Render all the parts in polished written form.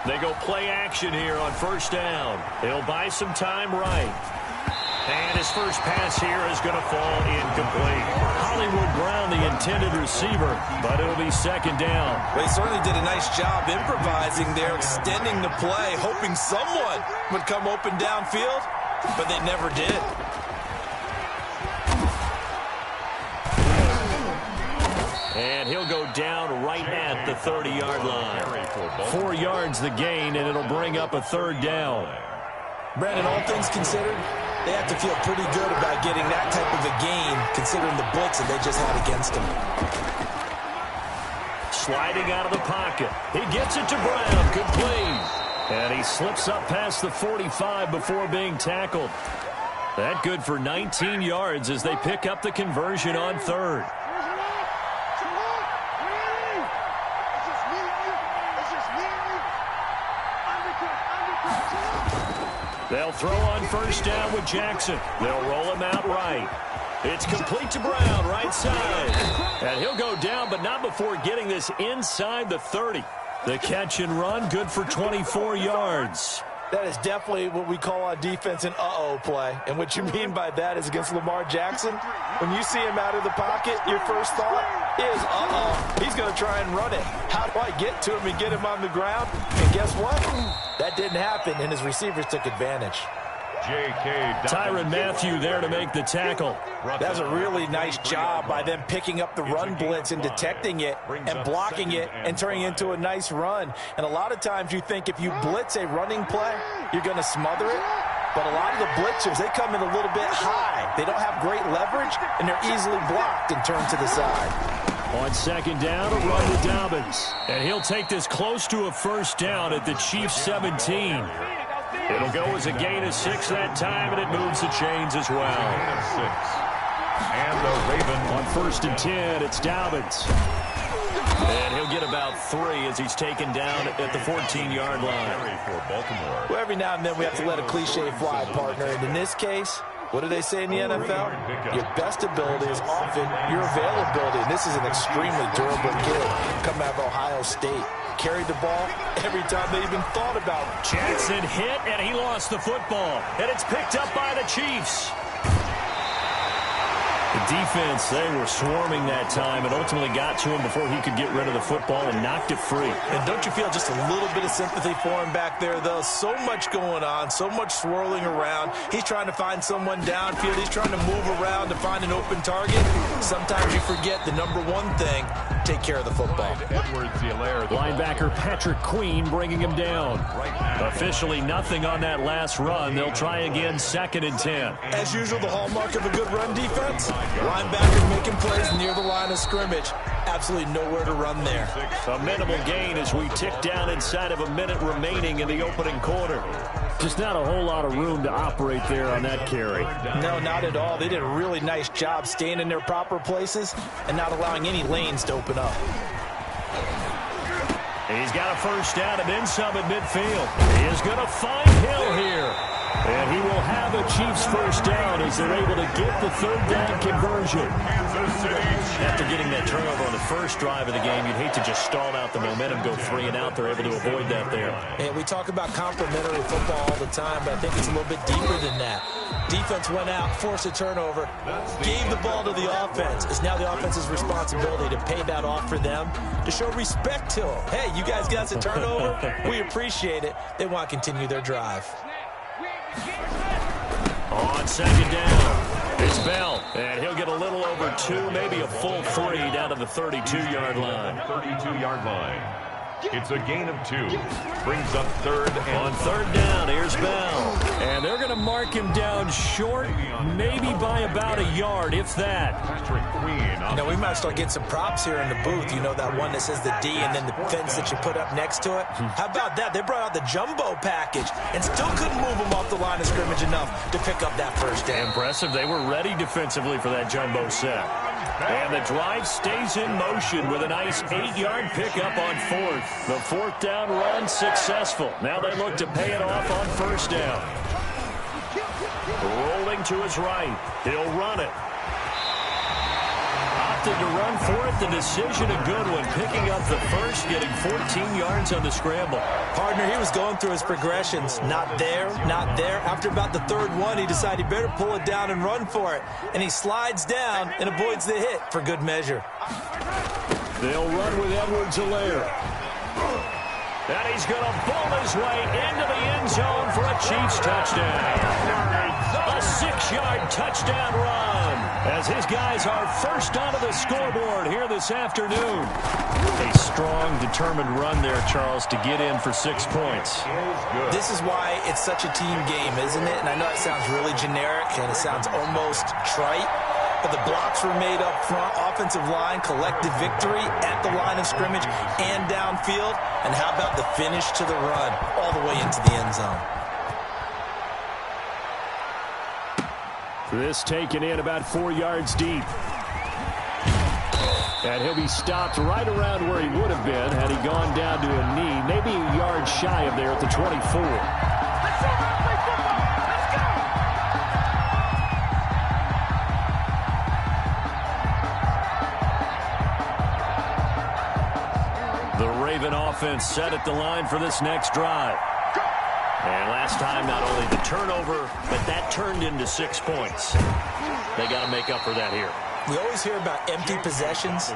They go play action here on first down. He'll buy some time right. And his first pass here is going to fall incomplete. Hollywood Brown, the intended receiver, but it'll be second down. Well, he certainly did a nice job improvising there, extending the play, hoping someone would come open downfield, but they never did. And he'll go down right at the 30-yard line. 4 yards the gain, and it'll bring up a third down. Brandon, all things considered, they have to feel pretty good about getting that type of a gain, considering the blitz that they just had against them. Sliding out of the pocket. He gets it to Brown. Complete. And he slips up past the 45 before being tackled. That good for 19 yards as they pick up the conversion on third. They'll throw on first down with Jackson. They'll roll him out right. It's complete to Brown, right side. And he'll go down, but not before getting this inside the 30. The catch and run, good for 24 yards. That is definitely what we call on defense an uh-oh play. And what you mean by that is against Lamar Jackson, when you see him out of the pocket, your first thought is, uh-oh, he's going to try and run it. How do I get to him and get him on the ground? And guess what? That didn't happen, and his receivers took advantage. Tyrann Mathieu there to make the tackle. That was a really nice job by them picking up the run blitz and detecting it and blocking it and turning it into a nice run. And a lot of times you think if you blitz a running play, you're going to smother it. But a lot of the blitzers, they come in a little bit high. They don't have great leverage, and they're easily blocked and turned to the side. On second down, a run to Dobbins. And he'll take this close to a first down at the Chiefs' 17. It'll go as a gain of 6 that time, and it moves the chains as well. And the Raven on first and 10, it's Dobbins. And he'll get about 3 as he's taken down at the 14-yard line. Well, every now and then we have to let a cliche fly, partner. And in this case, what do they say in the NFL? Your best ability is often your availability. And this is an extremely durable kid coming out of Ohio State. Carried the ball every time they even thought about it. Jackson hit, and he lost the football. And it's picked up by the Chiefs. The defense, they were swarming that time and ultimately got to him before he could get rid of the football and knocked it free. And don't you feel just a little bit of sympathy for him back there, though? So much going on, so much swirling around. He's trying to find someone downfield. He's trying to move around to find an open target. Sometimes you forget the number one thing, take care of the football. Linebacker Patrick Queen bringing him down. Officially nothing on that last run. They'll try again, second and 10. As usual, the hallmark of a good run defense, linebacker making plays near the line of scrimmage. Absolutely nowhere to run there. A minimal gain as we tick down inside of a minute remaining in the opening quarter. Just not a whole lot of room to operate there on that carry. No, not at all. They did a really nice job staying in their proper places and not allowing any lanes to open up. He's got a first down and then some at midfield. He is going to find Hill here. And he will have a Chiefs first down as they're able to get the third down conversion. After getting that turnover on the first drive of the game, you'd hate to just stall out the momentum, go 3 and out. They're able to avoid that there. And we talk about complementary football all the time, but I think it's a little bit deeper than that. Defense went out, forced a turnover, gave the ball to the offense. It's now the offense's responsibility to pay that off for them, to show respect to them. Hey, you guys got us a turnover. We appreciate it. They want to continue their drive. On second down, it's Bell, and he'll get a little over 2, maybe a full 3 down to the 32-yard line. 32-yard line. It's a gain of 2. Brings up third. On third down, here's Bell. And they're going to mark him down short, maybe by about a yard, if that. Patrick Queen. Now, we might start getting some props here in the booth. You know, that one that says the D and then the fence that you put up next to it. How about that? They brought out the jumbo package and still couldn't move him off the line of scrimmage enough to pick up that first down. Impressive. They were ready defensively for that jumbo set. And the drive stays in motion with a nice 8-yard pickup on fourth. The fourth down run successful. Now they look to pay it off on first down. Rolling to his right. He'll run it. Off opted to run for it. The decision a good one. Picking up the first, getting 14 yards on the scramble. Partner, he was going through his progressions. Not there, not there. After about the third one, he decided he better pull it down and run for it. And he slides down and avoids the hit for good measure. They'll run with Edwards-Helaire. And he's going to bowl his way into the end zone for a Chiefs touchdown. A 6-yard touchdown run as his guys are first onto the scoreboard here this afternoon. A strong, determined run there, Charles, to get in for 6 points. This is why it's such a team game, isn't it? And I know it sounds really generic and it sounds almost trite, but the blocks were made up front, offensive line, collective victory at the line of scrimmage and downfield. And how about the finish to the run all the way into the end zone? This taken in about 4 yards deep. And he'll be stopped right around where he would have been had he gone down to a knee, maybe a yard shy of there at the 24. The Raven offense set at the line for this next drive. And last time, not only the turnover, but that turned into 6 points. They got to make up for that here. We always hear about empty possessions,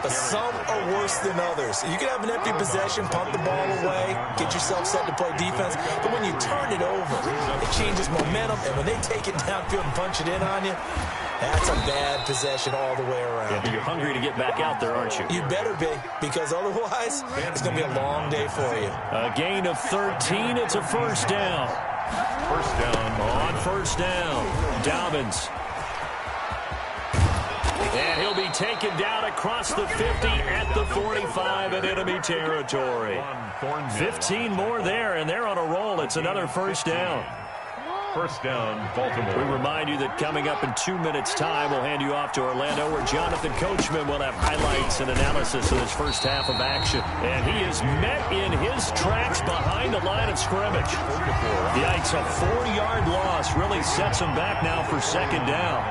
but some are worse than others. You can have an empty possession, pump the ball away, get yourself set to play defense, but when you turn it over, it changes momentum, and when they take it downfield and punch it in on you, that's a bad possession all the way around. Yeah, you're hungry to get back out there, aren't you? You better be, because otherwise, it's going to be a long day for you. A gain of 13. It's a first down. First down. On first down, Dobbins. And he'll be taken down across the 50 at the 45 in enemy territory. 15 more there, and they're on a roll. It's another first down. First down, Baltimore. We remind you that coming up in 2 minutes' time, we'll hand you off to Orlando, where Jonathan Coachman will have highlights and analysis of this first half of action. And he is met in his tracks behind the line of scrimmage. Yikes, a 4-yard loss really sets him back now for second down.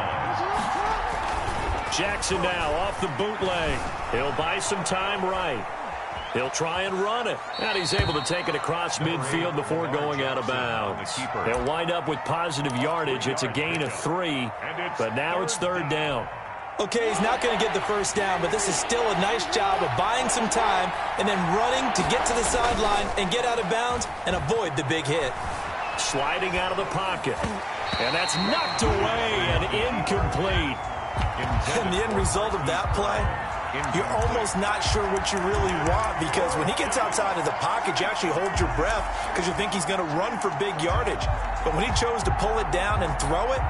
Jackson now off the bootleg. He'll buy some time right. He'll try and run it. And he's able to take it across midfield before going out of bounds. He'll wind up with positive yardage. It's a gain of 3, but now it's third down. Okay, he's not going to get the first down, but this is still a nice job of buying some time and then running to get to the sideline and get out of bounds and avoid the big hit. Sliding out of the pocket. And that's knocked away and incomplete. And the end result of that play, you're almost not sure what you really want, because when he gets outside of the pocket, you actually hold your breath because you think he's going to run for big yardage. But when he chose to pull it down and throw it,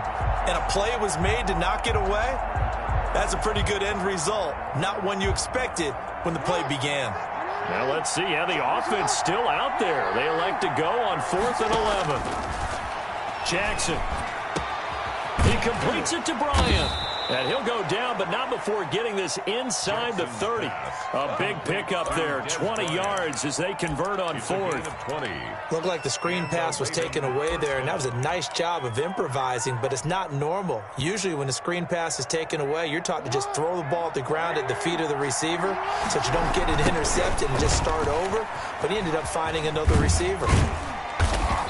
and a play was made to knock it away, that's a pretty good end result. Not one you expected when the play began. Now let's see how the offense still out there. They elect to go on 4th and 11. Jackson. He completes it to Bryant. And he'll go down, but not before getting this inside the 30. A big pickup there, 20 yards as they convert on 4th. Looked like the screen pass was taken away there, and that was a nice job of improvising, but it's not normal. Usually when the screen pass is taken away, you're taught to just throw the ball at the ground at the feet of the receiver so that you don't get it intercepted and just start over. But he ended up finding another receiver.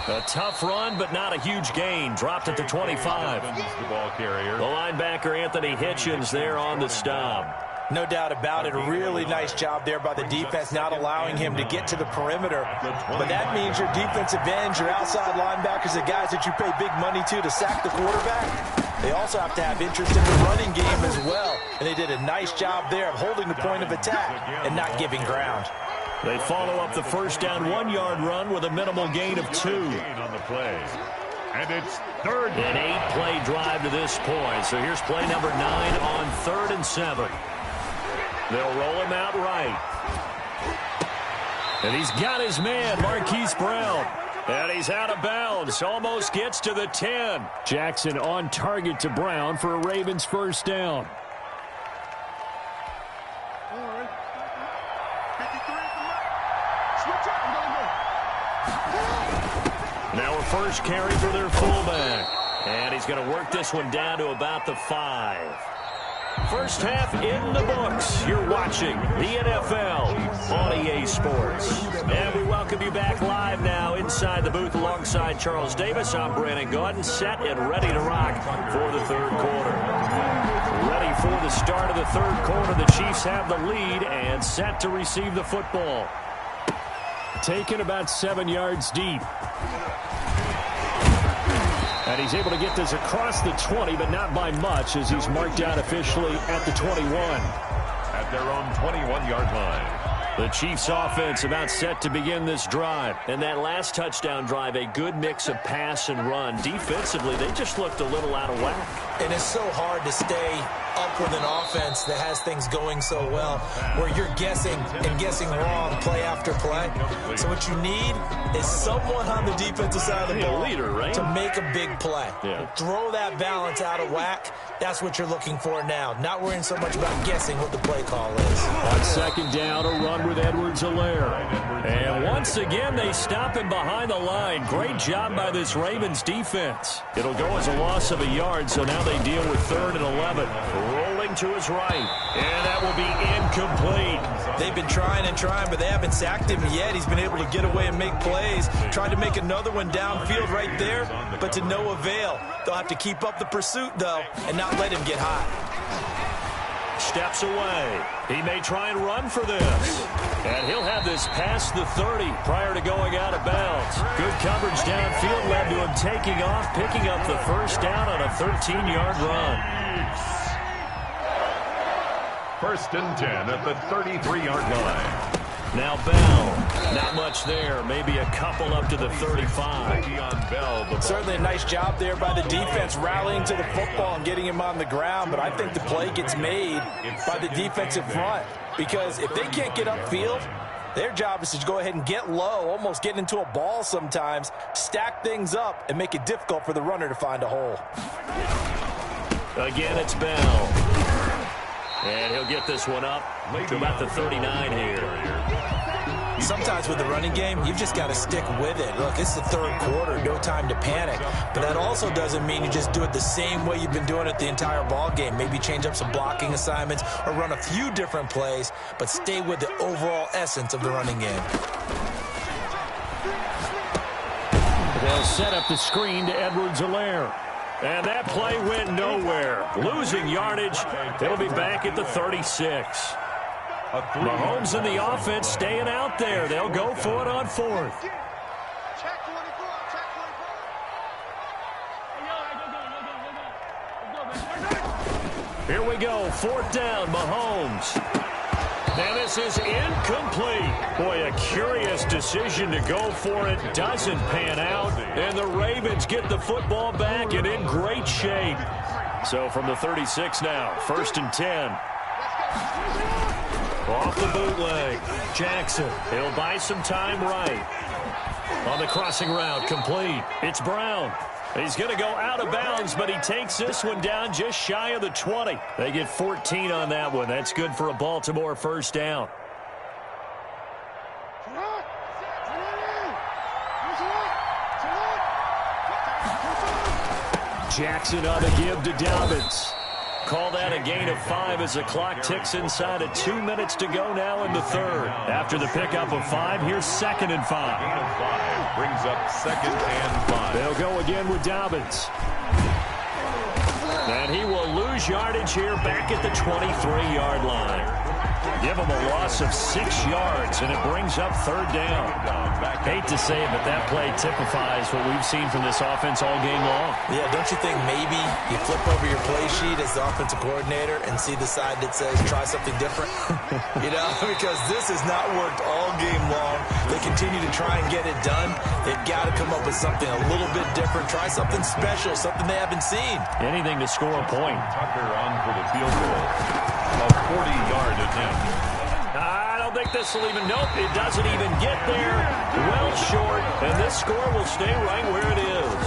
A tough run, but not a huge gain. Dropped at the 25. The ball carrier. The linebacker, Anthony Hitchens, there on the stop. No doubt about it. A really nice job there by the defense, not allowing him to get to the perimeter. But that means your defensive ends, your outside linebackers, the guys that you pay big money to sack the quarterback, they also have to have interest in the running game as well. And they did a nice job there of holding the point of attack and not giving ground. They follow up the first down 1-yard run with a minimal gain of 2. On the play. And it's third. An 8-play drive to this point. So here's play number 9 on 3rd and 7. They'll roll him out right. And he's got his man, Marquise Brown. And he's out of bounds. Almost gets to the 10. Jackson on target to Brown for a Ravens first down. Now a first carry for their fullback. And he's going to work this one down to about the 5. First half in the books. You're watching the NFL on EA Sports. And we welcome you back live now inside the booth alongside Charles Davis. I'm Brandon Gaudin, set and ready to rock for the third quarter. Ready for the start of the third quarter. The Chiefs have the lead and set to receive the football. Taken about 7 yards deep. And he's able to get this across the 20, but not by much, as he's marked out officially at the 21. At their own 21-yard line. The Chiefs offense about set to begin this drive. And that last touchdown drive, a good mix of pass and run. Defensively, they just looked a little out of whack. And it's so hard to stay up with an offense that has things going so well, where you're guessing and guessing wrong play after play. So what you need is someone on the defensive side of the ball, leader, right? to make a big play. Yeah. Throw that balance out of whack. That's what you're looking for now. Not worrying so much about guessing what the play call is. On second down, a run with Edwards-Helaire. And once again, they stop him behind the line. Great job by this Ravens defense. It'll go as a loss of a yard, so now they deal with 3rd and 11. Rolling to his right, and that will be incomplete. They've been trying and trying, but they haven't sacked him yet. He's been able to get away and make plays. Tried to make another one downfield right there, but to no avail. They'll have to keep up the pursuit, though, and not let him get hot. Steps away. He may try and run for this. And he'll have this past the 30 prior to going out of bounds. Good coverage downfield led to him taking off, picking up the first down on a 13-yard run. 1st and 10 at the 33-yard line. Now Bell, not much there, maybe a couple up to the 35. Certainly a nice job there by the defense rallying to the football and getting him on the ground, but I think the play gets made by the defensive front, because if they can't get upfield, their job is to go ahead and get low, almost get into a ball sometimes, stack things up, and make it difficult for the runner to find a hole. Again, it's Bell. And he'll get this one up to about the 39 here. Sometimes with the running game, you've just got to stick with it. Look, it's the third quarter, no time to panic. But that also doesn't mean you just do it the same way you've been doing it the entire ball game. Maybe change up some blocking assignments or run a few different plays, but stay with the overall essence of the running game. They'll set up the screen to Edwards-Helaire. And that play went nowhere. Losing yardage. It'll be back at the 36. Mahomes and the offense staying out there. They'll go for it on 4th. Here we go. 4th down, Mahomes. And this is incomplete. Boy, a curious decision to go for it. Doesn't pan out. And the Ravens get the football back and in great shape. So from the 36 now, 1st and 10. Off the bootleg. Jackson. He'll buy some time right. On the crossing route, complete. It's Brown. He's going to go out of bounds, but he takes this one down just shy of the 20. They get 14 on that one. That's good for a Baltimore first down. Jackson on the give to Dobbins. Call that a gain of 5 as the clock ticks inside of 2 minutes to go now in the third. After the pickup of 5, here's 2nd and 5. Gain of 5 brings up 2nd and 5. They'll go again with Dobbins. And he will lose yardage here back at the 23-yard line. Give him a loss of 6 yards, and it brings up 3rd down. Hate to say it, but that play typifies what we've seen from this offense all game long. Yeah, don't you think maybe you flip over your play sheet as the offensive coordinator and see the side that says try something different? You know, because this has not worked all game long. They continue to try and get it done. They've got to come up with something a little bit different. Try something special, something they haven't seen. Anything to score a point. Tucker on for the field goal. A 40-yard attempt. I don't think this will even, nope, it doesn't even get there. Well short, and this score will stay right where it is.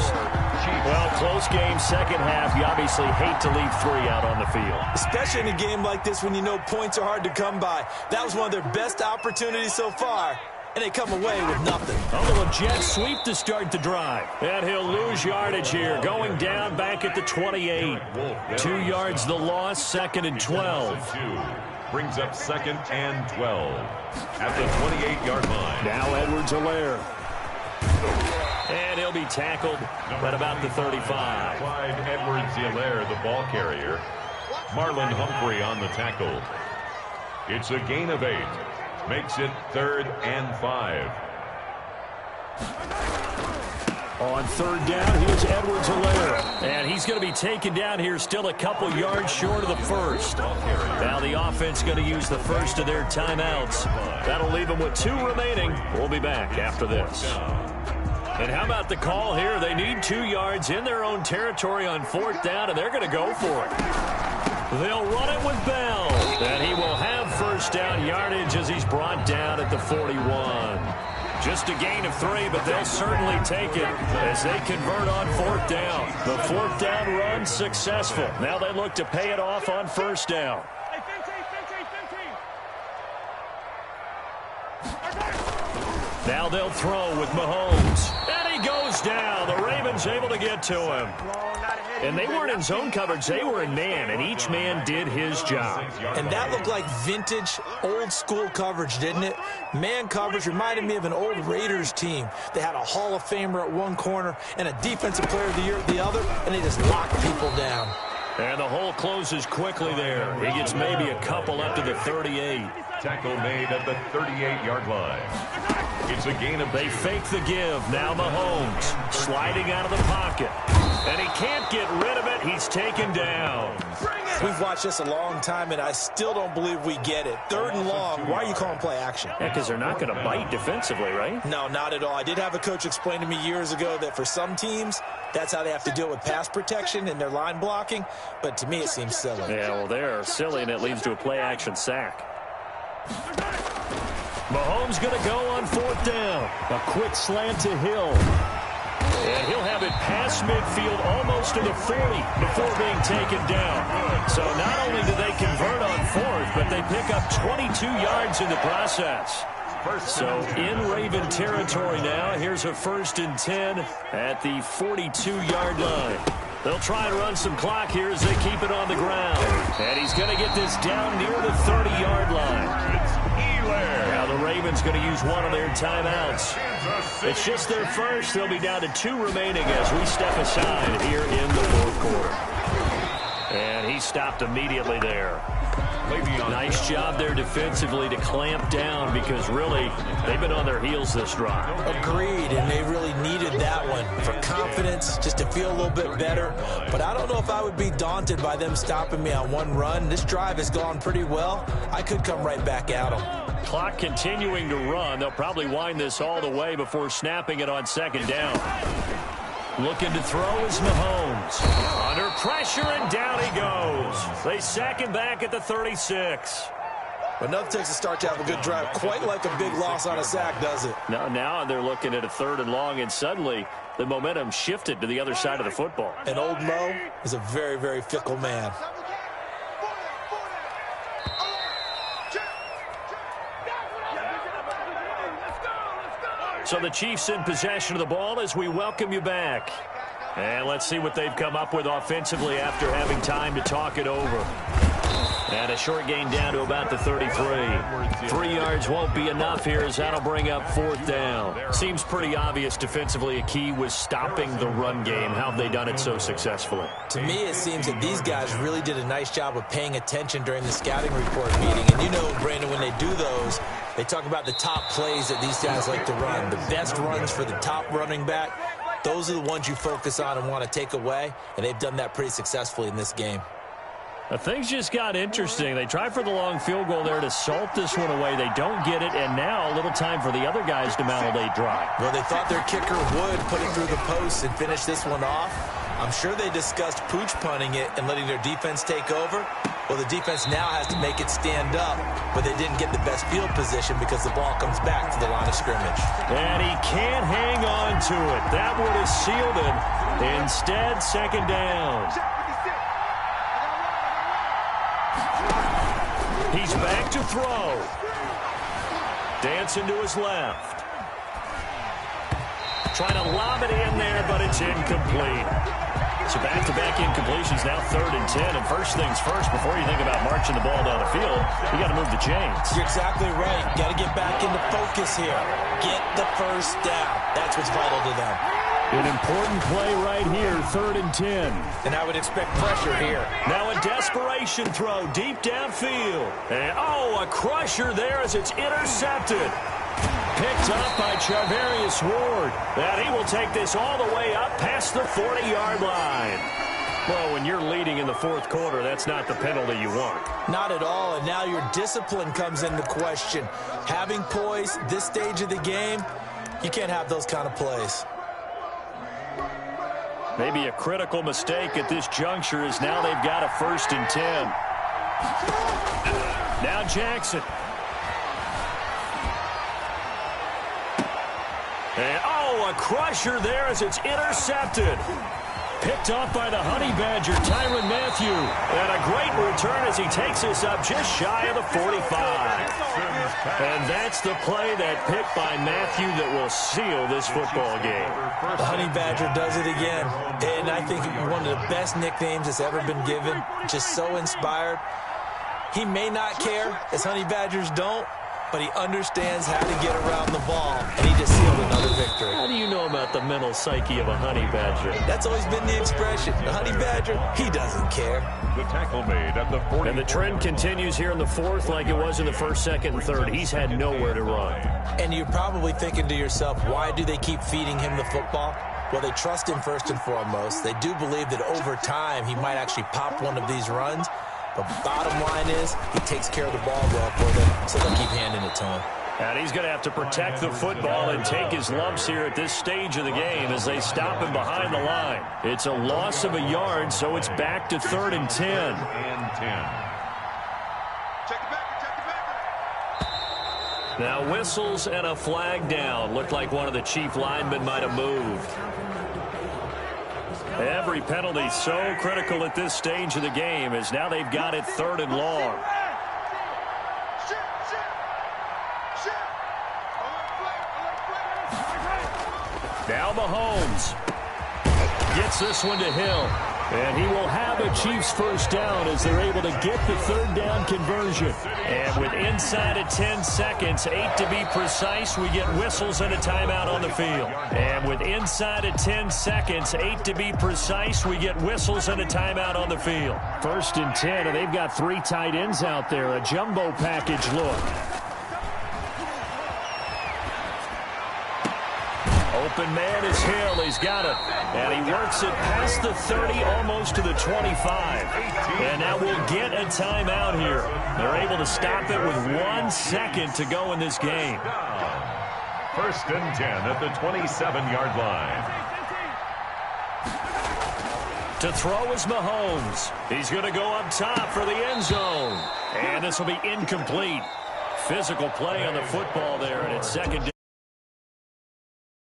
Well, close game, second half. You obviously hate to leave 3 out on the field. Especially in a game like this when you know points are hard to come by. That was one of their best opportunities so far, and they come away with nothing. A little jet sweep to start the drive. And he'll lose yardage here, going down back at the 28. 2 yards the loss, 2nd and 12. Brings up 2nd and 12 at the 28-yard line. Now Edwards-Helaire. And he'll be tackled at about the 35. Clyde Edwards-Helaire, the ball carrier. Marlon Humphrey on the tackle. It's a gain of 8. Makes it 3rd and 5. On 3rd down, here's Edwards-Helaire. And he's going to be taken down here still a couple yards short of the first. Now the offense going to use the first of their timeouts. That'll leave them with 2 remaining. We'll be back after this. And how about the call here? They need 2 yards in their own territory on 4th down, and they're going to go for it. They'll run it with Bell. And he will have first down yardage as he's brought down at the 41. Just a gain of 3, but they'll certainly take it as they convert on 4th down. The 4th down run successful. Now they look to pay it off on 1st down. Now they'll throw with Mahomes. And he goes down. The Ravens able to get to him. And they weren't in zone coverage. They were in man, and each man did his job. And that looked like vintage, old-school coverage, didn't it? Man coverage reminded me of an old Raiders team. They had a Hall of Famer at one corner and a Defensive Player of the Year at the other, and they just locked people down. And the hole closes quickly there. He gets maybe a couple up to the 38. Tackle made at the 38-yard line. It's a gain of 2. They fake the give. Now Mahomes sliding out of the pocket. And he can't get rid of it. He's taken down. We've watched this a long time, and I still don't believe we get it. 3rd and long. Why are you calling play action? Yeah, because they're not going to bite defensively, right? No, not at all. I did have a coach explain to me years ago that for some teams, that's how they have to deal with pass protection and their line blocking. But to me, it seems silly. Yeah, well, they're silly, and it leads to a play-action sack. Mahomes going to go on 4th down. A quick slant to Hill. And he'll have it past midfield almost to the 40 before being taken down. So not only do they convert on 4th, but they pick up 22 yards in the process. So in Raven territory now, here's a 1st and 10 at the 42-yard line. They'll try and run some clock here as they keep it on the ground. And he's going to get this down near the 30-yard line. Now the Ravens going to use one of their timeouts. It's just their first. They'll be down to 2 remaining as we step aside here in the 4th quarter. And he stopped immediately there. Nice job there defensively to clamp down because really they've been on their heels this drive. Agreed, and they really needed that one for confidence, just to feel a little bit better. But I don't know if I would be daunted by them stopping me on one run. This drive has gone pretty well. I could come right back at them. Clock continuing to run. They'll probably wind this all the way before snapping it on 2nd down. Looking to throw is Mahomes. Under pressure, and down he goes. They sack him back at the 36. But nothing takes a start to have a good drive. Quite like a big loss on a sack, does it? Now they're looking at a 3rd and long, and suddenly the momentum shifted to the other side of the football. And old Mo is a very, very fickle man. So the Chiefs in possession of the ball as we welcome you back. And let's see what they've come up with offensively after having time to talk it over. And a short gain down to about the 33. 3 yards won't be enough here as that'll bring up 4th down. Seems pretty obvious defensively a key was stopping the run game. How have they done it so successfully? To me, it seems that these guys really did a nice job of paying attention during the scouting report meeting. And you know, Brandon, when they do those, they talk about the top plays that these guys like to run. The best runs for the top running back. Those are the ones you focus on and want to take away. And they've done that pretty successfully in this game. Things just got interesting. They try for the long field goal there to salt this one away. They don't get it, and now a little time for the other guys to mount a drive. Well, they thought their kicker would put it through the post and finish this one off. I'm sure they discussed pooch punting it and letting their defense take over. Well, the defense now has to make it stand up, but they didn't get the best field position because the ball comes back to the line of scrimmage. And he can't hang on to it. That would have sealed him. Instead, 2nd down. He's back to throw. Dancing to his left. Trying to lob it in there, but it's incomplete. So back-to-back incompletions, now 3rd and 10. And first things first, before you think about marching the ball down the field, you got to move the chains. You're exactly right. Got to get back into focus here. Get the first down. That's what's vital to them. An important play right here, 3rd and 10. And I would expect pressure here. Now a desperation throw deep downfield. And, a crusher there as it's intercepted. Picked up by Charvarius Ward. And he will take this all the way up past the 40-yard line. Well, when you're leading in the 4th quarter, that's not the penalty you want. Not at all, and now your discipline comes into question. Having poise this stage of the game, you can't have those kind of plays. Maybe a critical mistake at this juncture is now they've got a 1st and 10. Now Jackson. And, a crusher there as it's intercepted. Picked off by the Honey Badger, Tyrann Mathieu. And a great return as he takes this up just shy of the 45. And that's the play, that pick by Mathieu, that will seal this football game. The Honey Badger does it again. And I think one of the best nicknames that's ever been given. Just so inspired. He may not care, as Honey Badgers don't, but he understands how to get around the ball, and he just sealed another victory. How do you know about the mental psyche of a Honey Badger? That's always been the expression. The Honey Badger, he doesn't care. The tackle made at the 40. And the trend continues here in the 4th like it was in the 1st, 2nd, and 3rd. He's had nowhere to run. And you're probably thinking to yourself, why do they keep feeding him the football? Well, they trust him first and foremost. They do believe that over time he might actually pop one of these runs. But bottom line is, he takes care of the ball well for them, so they'll keep handing it to him. And he's going to have to protect the football and take his lumps here at this stage of the game as they stop him behind the line. It's a loss of a yard, so it's back to 3rd and 10. And 10. Now whistles and a flag down. Looked like one of the chief linemen might have moved. Every penalty so critical at this stage of the game, as now they've got it 3rd and long. Now Mahomes gets this one to Hill. And he will have a Chiefs first down as they're able to get the 3rd down conversion. And with inside of 10 seconds, 8 to be precise, we get whistles and a timeout on the field. And with inside of 10 seconds, 8 to be precise, we get whistles and a timeout on the field. 1st and 10, and they've got 3 tight ends out there. A jumbo package look. Open man is Hill. He's got it. And he works it past the 30, almost to the 25. And now we'll get a timeout here. They're able to stop it with 1 second to go in this game. 1st and 10 at the 27-yard line. To throw is Mahomes. He's going to go up top for the end zone. And this will be incomplete. Physical play on the football there, and it's 2nd down.